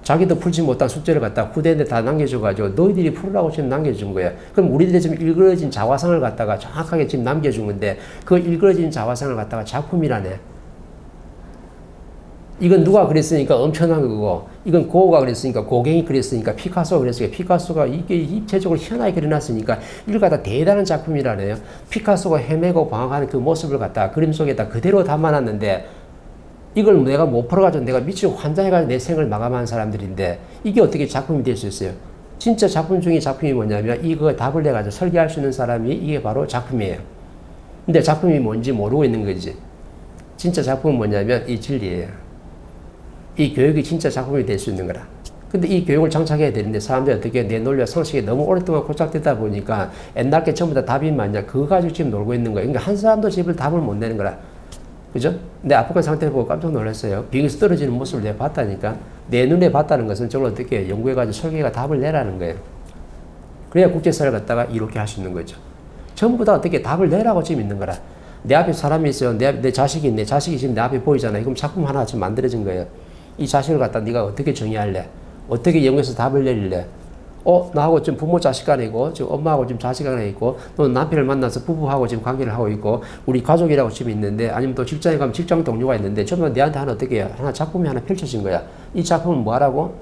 자기도 풀지 못한 숙제를 갖다 후대인데 다 남겨줘가지고 너희들이 풀으라고 지금 남겨준 거예요. 그럼 우리들이 지금 일그러진 자화상을 갖다가 정확하게 지금 남겨준 건데 그 일그러진 자화상을 갖다가 작품이라네. 이건 누가 그랬으니까 엄청난 거고, 이건 고흐가 그랬으니까, 고갱이 그랬으니까, 피카소가 그랬으니까, 피카소가 이게 입체적으로 희한하게 그려놨으니까 이걸 갖다 대단한 작품이라네요. 피카소가 헤매고 방황하는 그 모습을 갖다 그림 속에다 그대로 담아놨는데 이걸 내가 못 풀어가지고 내가 미치고 환장해가지고 내 생을 마감한 사람들인데 이게 어떻게 작품이 될 수 있어요? 진짜 작품 중에 작품이 뭐냐면 이거 답을 내가지고 설계할 수 있는 사람이 이게 바로 작품이에요. 근데 작품이 뭔지 모르고 있는 거지. 진짜 작품은 뭐냐면 이 진리예요. 이 교육이 진짜 작품이 될 수 있는 거라. 근데 이 교육을 장착해야 되는데 사람들이 어떻게 내 논리와 상식이 너무 오랫동안 고착되다 보니까 옛날 게 전부 다 답이 많냐 그거 가지고 지금 놀고 있는 거예요. 그러니까 한 사람도 집을 답을 못 내는 거라. 그죠? 내 아프간 상태를 보고 깜짝 놀랐어요. 비행기에서 떨어지는 모습을 내가 봤다니까. 내 눈에 봤다는 것은 저걸 어떻게 연구해가지고 설계가 답을 내라는 거예요. 그래야 국제사를 갖다가 이렇게 할 수 있는 거죠. 전부 다 어떻게 답을 내라고 지금 있는 거라. 내 앞에 사람이 있어요. 내 자식이 있네. 자식이 지금 내 앞에 보이잖아요. 그럼 작품 하나 지금 만들어진 거예요. 이 자식을 갖다 네가 어떻게 정의할래? 어떻게 연구해서 답을 내릴래? 나하고 지금 부모 자식 간에 있고, 지금 엄마하고 지금 자식 간에 있고, 또 남편을 만나서 부부하고 지금 관계를 하고 있고, 우리 가족이라고 지금 있는데, 아니면 또 직장에 가면 직장 동료가 있는데, 전부 내한테 하나 어떻게 해요? 하나 작품이 하나 펼쳐진 거야. 이 작품은 뭐 하라고?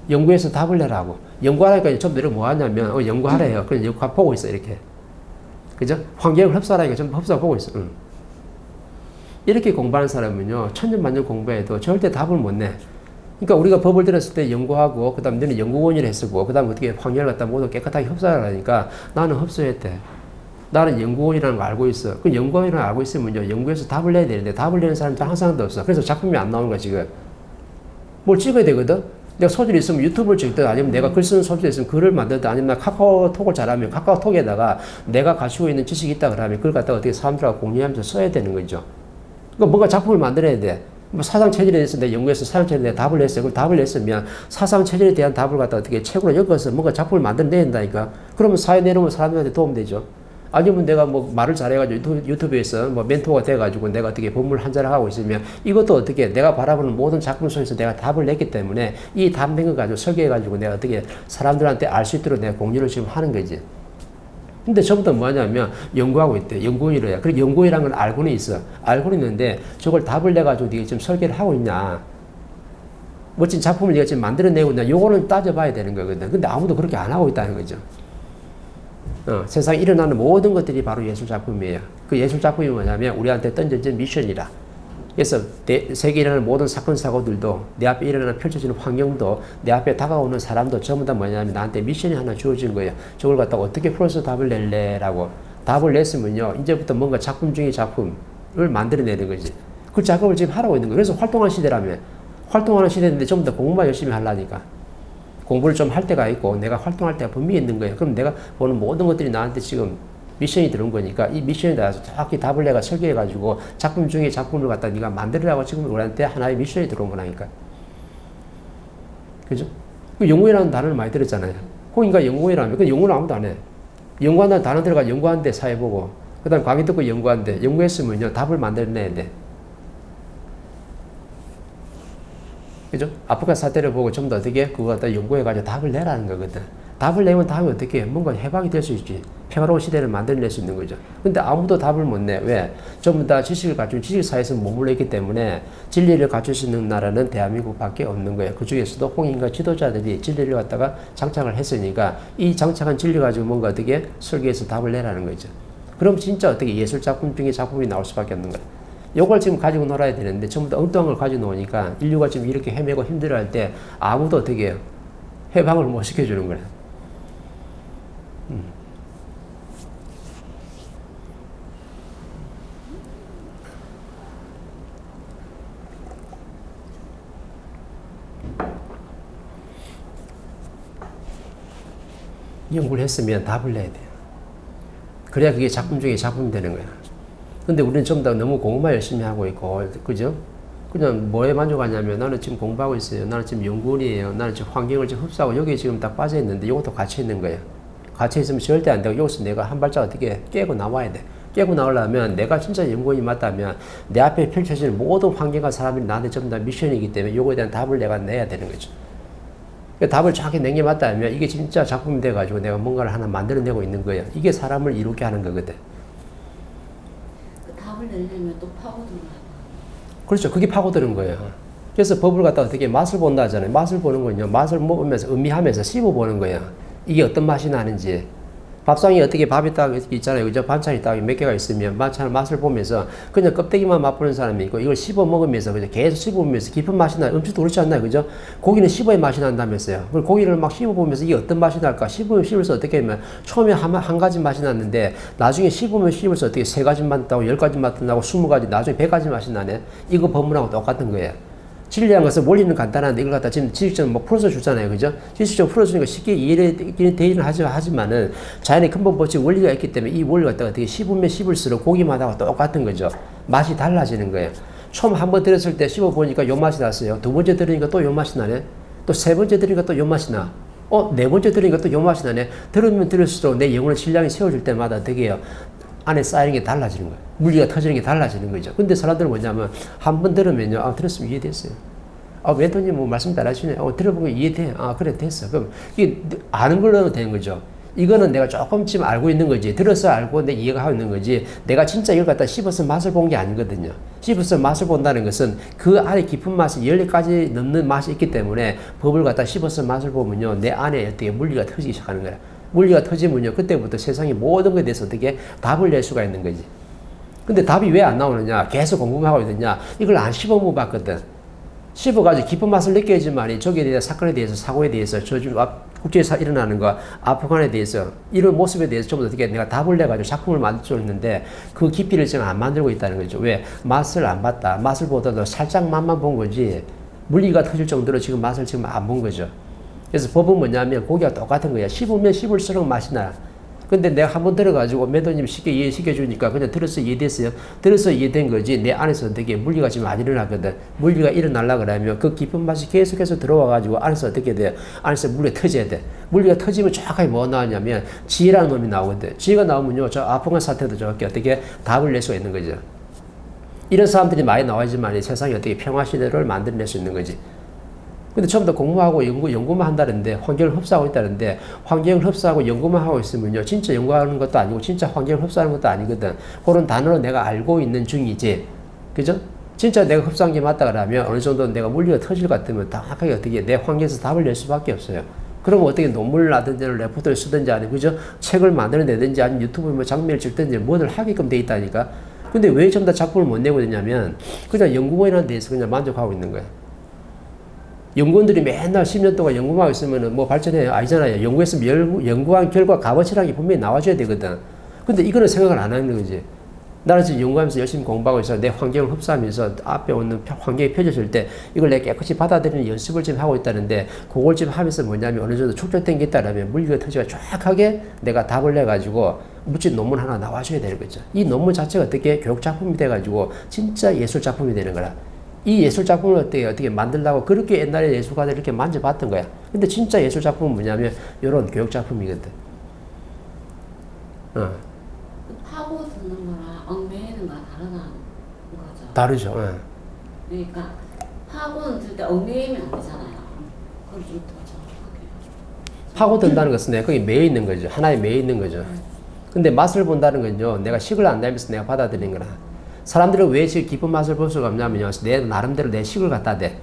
연구해서 답을 내라고. 연구하라니까 전부 내가 뭐 하냐면, 연구하래요. 그래서 연구 보고 있어, 이렇게. 그죠? 환경을 흡수하라니까 전부 흡수하고 보고 있어. 응. 이렇게 공부하는 사람은요, 천년만년 공부해도 절대 답을 못 내. 그러니까 우리가 법을 들었을 때 연구하고, 그 다음 너는 연구원이라 했었고, 그 다음 어떻게 환경을 갖다 모두 깨끗하게 흡수하라니까 나는 흡수했대. 나는 연구원이라는 걸 알고 있어. 그 연구원이라는 걸 알고 있으면요, 연구해서 답을 내야 되는데 답을 내는 사람이 한 사람도 없어. 그래서 작품이 안 나오는 거야, 지금. 뭘 찍어야 되거든? 내가 소질이 있으면 유튜브를 찍든 아니면 내가 글 쓰는 소질이 있으면 글을 만들든 아니면 나 카카오톡을 잘하면 카카오톡에다가 내가 가지고 있는 지식이 있다 그러면 그걸 갖다가 어떻게 사람들하고 공유하면서 써야 되는 거죠. 그러니까 뭔가 작품을 만들어야 돼. 뭐 사상체질에 대해서 내가 연구해서 사상체질에 대한 답을 냈어요. 그걸 답을 냈으면 사상체질에 대한 답을 갖다 어떻게 책으로 엮어서 뭔가 작품을 만들어내야 된다니까. 그러면 사회 내놓으면 사람들한테 도움되죠. 아니면 내가 뭐 말을 잘해가지고 유튜브에서 뭐 멘토가 돼가지고 내가 어떻게 본문을 한 자를 하고 있으면 이것도 어떻게 내가 바라보는 모든 작품 속에서 내가 답을 냈기 때문에 이 답 낸 거 가지고 설계해가지고 내가 어떻게 사람들한테 알 수 있도록 내가 공유를 지금 하는 거지. 근데 전부 다 뭐냐면 연구하고 있대. 연구원이라 해. 그리고 연구원이라는 건 알고는 있어. 알고는 있는데 저걸 답을 내가지고 네가 지금 설계를 하고 있냐. 멋진 작품을 네가 지금 만들어내고 있냐. 요거는 따져봐야 되는 거거든. 근데 아무도 그렇게 안 하고 있다는 거죠. 세상에 일어나는 모든 것들이 바로 예술작품이에요. 그 예술작품이 뭐냐면 우리한테 던져진 미션이라. 그래서 세계에 일어나는 모든 사건 사고들도 내 앞에 일어나는 펼쳐지는 환경도 내 앞에 다가오는 사람도 전부 다 뭐냐면 나한테 미션이 하나 주어진 거예요. 저걸 갖다가 어떻게 풀어서 답을 낼래라고. 답을 냈으면요. 이제부터 뭔가 작품 중의 작품을 만들어내는 거지. 그 작업을 지금 하라고 있는 거예요. 그래서 활동하는 시대라며. 활동하는 시대인데 전부 다 공부만 열심히 하려니까. 공부를 좀 할 때가 있고 내가 활동할 때가 분명히 있는 거예요. 그럼 내가 보는 모든 것들이 나한테 지금 미션이 들어온 거니까 이 미션에 따라서 정확히 답을 내가 설계해가지고 작품 중에 작품을 갖다 네가 만들으라고 지금 우리한테 하나의 미션이 들어온 거라니까. 그죠? 그 연구이라는 단어를 많이 들었잖아요. 그러니까 연구이라면 그 연구는 아무도 안 해. 연구한다는 단어 들어가 연구하는데 사회 보고 그 다음 강의 듣고 연구하는데 연구했으면요 답을 만들어내야 돼. 그죠? 아프리카 사태를 보고 전부 다 어떻게 그거 갖다 연구해가지고 답을 내라는 거거든. 답을 내면 다음에 어떻게 뭔가 해방이 될 수 있지. 평화로운 시대를 만들어낼 수 있는 거죠. 근데 아무도 답을 못 내. 왜? 전부 다 지식을 갖춘 지식사회에서 머물러 있기 때문에 진리를 갖출 수 있는 나라는 대한민국 밖에 없는 거예요. 그 중에서도 홍인과 지도자들이 진리를 갖다가 장착을 했으니까 이 장착한 진리 가지고 뭔가 어떻게 설계해서 답을 내라는 거죠. 그럼 진짜 어떻게 예술작품 중에 작품이 나올 수밖에 없는 거예요. 요걸 지금 가지고 놀아야 되는데 전부 다 엉뚱한 걸 가지고 노니까 인류가 지금 이렇게 헤매고 힘들어할 때 아무도 어떻게 해요? 해방을 못 시켜주는 거예요. 연구를 했으면 답을 내야 돼요. 그래야 그게 작품 중에 작품이 되는 거야. 근데 우리는 전부 다 너무 공부만 열심히 하고 있고, 그죠? 그냥 뭐에 만족하냐면 나는 지금 공부하고 있어요. 나는 지금 연구원이에요. 나는 지금 환경을 지금 흡수하고 여기에 지금 딱 빠져 있는데 이것도 갇혀 있는 거예요. 갇혀 있으면 절대 안 되고 여기서 내가 한 발짝 어떻게 깨고 나와야 돼. 깨고 나오려면 내가 진짜 연구원이 맞다면 내 앞에 펼쳐지는 모든 환경과 사람들이 나한테 전부 다 미션이기 때문에 요거에 대한 답을 내가 내야 되는 거죠. 그 답을 정확히 냉겨맞다면 이게 진짜 작품이 돼가지고 내가 뭔가를 하나 만들어내고 있는 거예요. 이게 사람을 이롭게 하는 거거든. 그 답을 내려면 또 파고들어야 그렇죠. 그게 파고드는 거예요. 그래서 법을 갖다가 어떻게 맛을 본다 하잖아요. 맛을 보는 건요. 맛을 먹으면서 음미하면서 씹어보는 거예요. 이게 어떤 맛이 나는지. 밥상에 어떻게 밥이 딱 있잖아요. 그죠? 반찬이 딱 몇 개가 있으면 반찬 맛을 보면서 그냥 껍데기만 맛보는 사람이 있고 이걸 씹어 먹으면서 그죠? 계속 씹어보면서 깊은 맛이 나요. 음식도 그렇지 않나요? 그죠? 고기는 씹어야 맛이 난다면서요. 그걸 고기를 막 씹어보면서 이게 어떤 맛이 날까? 씹으면 씹을서 어떻게 하면 처음에 한 가지 맛이 났는데 나중에 씹으면 씹을서 어떻게 세 가지 맛 나고 10가지 맛 나고 20가지 나중에 100가지 맛이 나네. 이거 법문하고 똑같은 거예요. 진리한 것은 원리는 간단한데 이걸 갖다 지금 지식적으로 뭐 풀어서 주잖아요. 그죠? 지식적으로 풀어주니까 쉽게 이해되기는 하지만은 자연의 근본 법칙 원리가 있기 때문에 이 원리를 갖다가 어떻게 씹으면 씹을수록 고기마다 똑같은 거죠. 맛이 달라지는 거예요. 처음 한 번 들었을 때 씹어보니까 요 맛이 났어요. 두 번째 들으니까 또 요 맛이 나네. 또 세 번째 들으니까 또 요 맛이 나. 네 번째 들으니까 또 요 맛이 나네. 들으면 들을수록 내 영혼의 질량이 세워질 때마다 어떻게 해요? 안에 쌓이는 게 달라지는 거예요. 물리가 터지는 게 달라지는 거죠. 근데 사람들은 뭐냐면 한 번 들으면요. 들었으면 이해됐어요. 멘토님 뭐 말씀 잘하시네. 들어보면 이해돼. 그래 됐어. 그럼 이게 아는 걸로 되는 거죠. 이거는 내가 조금쯤 알고 있는 거지. 들어서 알고 내 이해가 하고 있는 거지. 내가 진짜 이걸 갖다 씹어서 맛을 본 게 아니거든요. 씹어서 맛을 본다는 것은 그 안에 깊은 맛이 14가지 넘는 맛이 있기 때문에 법을 갖다 씹어서 맛을 보면요. 내 안에 어떻게 물리가 터지기 시작하는 거야. 물리가 터지면요. 그때부터 세상의 모든 것에 대해서 어떻게 답을 낼 수가 있는 거지. 근데 답이 왜 안 나오느냐? 계속 공부만 하고 있느냐? 이걸 안 씹어보고 봤거든. 씹어가지고 깊은 맛을 느껴야지만이 저기에 대해서 사건에 대해서 사고에 대해서 저즘 국제에서 일어나는 거 아프간에 대해서 이런 모습에 대해서 좀 어떻게 내가 답을 내가지고 작품을 만들 수 있는데 그 깊이를 지금 안 만들고 있다는 거죠. 왜? 맛을 안 봤다. 맛을 보더라도 살짝 맛만 본 거지 물리가 터질 정도로 지금 맛을 지금 안 본 거죠. 그래서 법은 뭐냐면 고기가 똑같은 거야. 씹으면 씹을수록 맛이 나. 근데 내가 한번 들어가지고 매도님 쉽게 이해시켜 주니까 그냥 들어서 이해됐어요. 들어서 이해된 거지 내 안에서 되게 물리가 지금 안 일어나거든. 물리가 일어나려고 그러면 그 깊은 맛이 계속해서 들어와가지고 안에서 어떻게 돼요? 안에서 물리가 터져야 돼. 물리가 터지면 정확하게 뭐 나오냐면 지혜라는 놈이 나오거든. 지혜가 나오면요. 저 아프간 사태도 저렇게 어떻게 답을 낼 수가 있는 거죠. 이런 사람들이 많이 나와야지만 세상에 어떻게 평화 시대를 만들어낼 수 있는 거지. 근데 처음부터 공부하고 연구만 한다는데 환경을 흡수하고 있다는데 환경을 흡수하고 연구만 하고 있으면요. 진짜 연구하는 것도 아니고 진짜 환경을 흡수하는 것도 아니거든. 그런 단어로 내가 알고 있는 중이지. 그죠? 진짜 내가 흡수한 게 맞다 그러면 어느 정도 내가 물리가 터질 것 같으면 정확하게 어떻게 내 환경에서 답을 낼 수밖에 없어요. 그러면 어떻게 논문을 하든지 레포트를 쓰든지 아니면 그죠? 책을 만들어내든지 아니면 유튜브에 뭐 장면을 찍든지 뭐를 하게끔 돼 있다니까. 근데 왜 전부 다 작품을 못 내고 있냐면 그냥 연구원이라는 데에서 그냥 만족하고 있는 거야. 연구원들이 맨날 10년 동안 연구만 있으면 뭐 발전해요? 아니잖아요. 연구했으면 연구한 결과 값어치라는 게 분명히 나와줘야 되거든. 근데 이거는 생각을 안 하는 거지. 나는 지금 연구하면서 열심히 공부하고 있어. 내 환경을 흡수하면서 앞에 오는 환경이 펴졌을 때 이걸 내가 깨끗이 받아들이는 연습을 지금 하고 있다는데 그걸 지금 하면서 뭐냐면 어느 정도 축적된 게 있다라면 물리가 터지가 정확하게 내가 답을 내가지고 멋진 논문 하나 나와줘야 되는 거죠. 이 논문 자체가 어떻게 교육작품이 돼가지고 진짜 예술작품이 되는 거라. 이 예술작품을 어떻게 만들려고 그렇게 옛날에 예술가들 이렇게 만져봤던 거야. 근데 진짜 예술작품은 뭐냐면 이런 교육작품이거든. 파고 듣는 거랑 얽매이는 거랑 다르다는 거죠. 다르죠. 그러니까 파고는 들 때 얽매이면 안 되잖아요. 그걸 좀 더 정확하게. 파고든다는 것은 거기 매여 있는 거죠. 하나에 매여 있는 거죠. 근데 맛을 본다는 건요. 내가 식을 안 내면서 내가 받아들이는 거라. 사람들은 왜 지금 깊은 맛을 볼 수가 없냐면요. 내 나름대로 내 식을 갖다 대.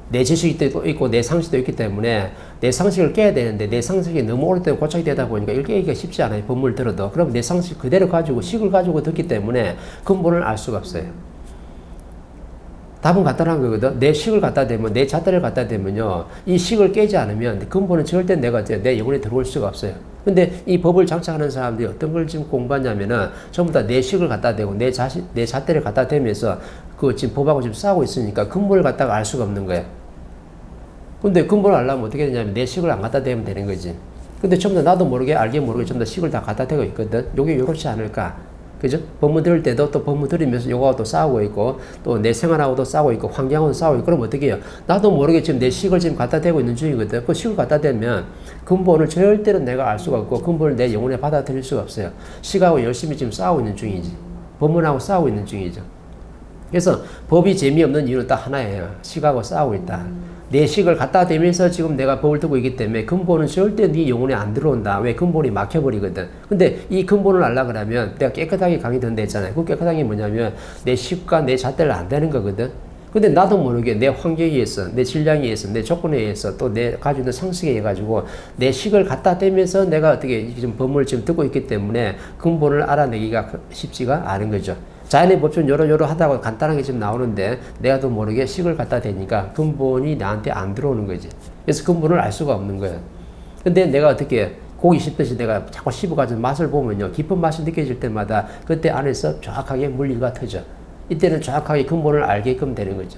내 지식도 있고 내 상식도 있기 때문에 내 상식을 깨야 되는데 내 상식이 너무 오랫동안 고착이 되다 보니까 이걸 깨기가 쉽지 않아요. 법문을 들어도. 그럼 내 상식 그대로 가지고 식을 가지고 듣기 때문에 근본을 알 수가 없어요. 답은 간단한 거거든. 내 식을 갖다 대면 내 잣대를 갖다 대면요. 이 식을 깨지 않으면 근본은 절대 내 영혼에 들어올 수가 없어요. 근데 이 법을 장착하는 사람들이 어떤 걸 지금 공부하냐면은 전부 다 내 식을 갖다 대고 내 잣대를 갖다 대면서 그 지금 법하고 지금 싸우고 있으니까 근본을 갖다가 알 수가 없는 거예요. 근데 근본을 알려면 어떻게 되냐면 내 식을 안 갖다 대면 되는 거지. 근데 전부 다 나도 모르게 알게 모르게 전부 다 식을 다 갖다 대고 있거든. 요게 요렇지 않을까. 그죠? 법문 들을 때도 또 법문 들으면서 요거하고 또 싸우고 있고 또 내 생활하고도 싸우고 있고 환경하고도 싸우고 있고 그럼 어떻게 해요? 나도 모르게 지금 내 식을 지금 갖다 대고 있는 중이거든. 그 식을 갖다 대면 근본을 절대로 내가 알 수가 없고 근본을 내 영혼에 받아들일 수가 없어요. 식하고 열심히 지금 싸우고 있는 중이지. 법문하고 싸우고 있는 중이죠. 그래서 법이 재미없는 이유는 딱 하나예요. 식하고 싸우고 있다. 내 식을 갖다 대면서 지금 내가 법을 듣고 있기 때문에 근본은 절대 네 영혼에 안 들어온다. 왜? 근본이 막혀버리거든. 근데 이 근본을 알려고 그러면 내가 깨끗하게 강의 듣는다 했잖아요. 그 깨끗한 게 뭐냐면 내 식과 내 잣대를 안 되는 거거든. 근데 나도 모르게 내 환경에 의해서, 내 질량에 의해서, 내 조건에 의해서 또 내 가지고 있는 상식에 의해 가지고 내 식을 갖다 대면서 내가 어떻게 지금 법을 지금 듣고 있기 때문에 근본을 알아내기가 쉽지가 않은 거죠. 자연의 법칙은 요러 하다고 간단하게 지금 나오는데 내가 또 모르게 식을 갖다 대니까 근본이 나한테 안 들어오는 거지. 그래서 근본을 알 수가 없는 거야. 근데 내가 어떻게 고기 씹듯이 내가 자꾸 씹어가지고 맛을 보면요. 깊은 맛이 느껴질 때마다 그때 안에서 정확하게 물리가 터져. 이때는 정확하게 근본을 알게끔 되는 거죠.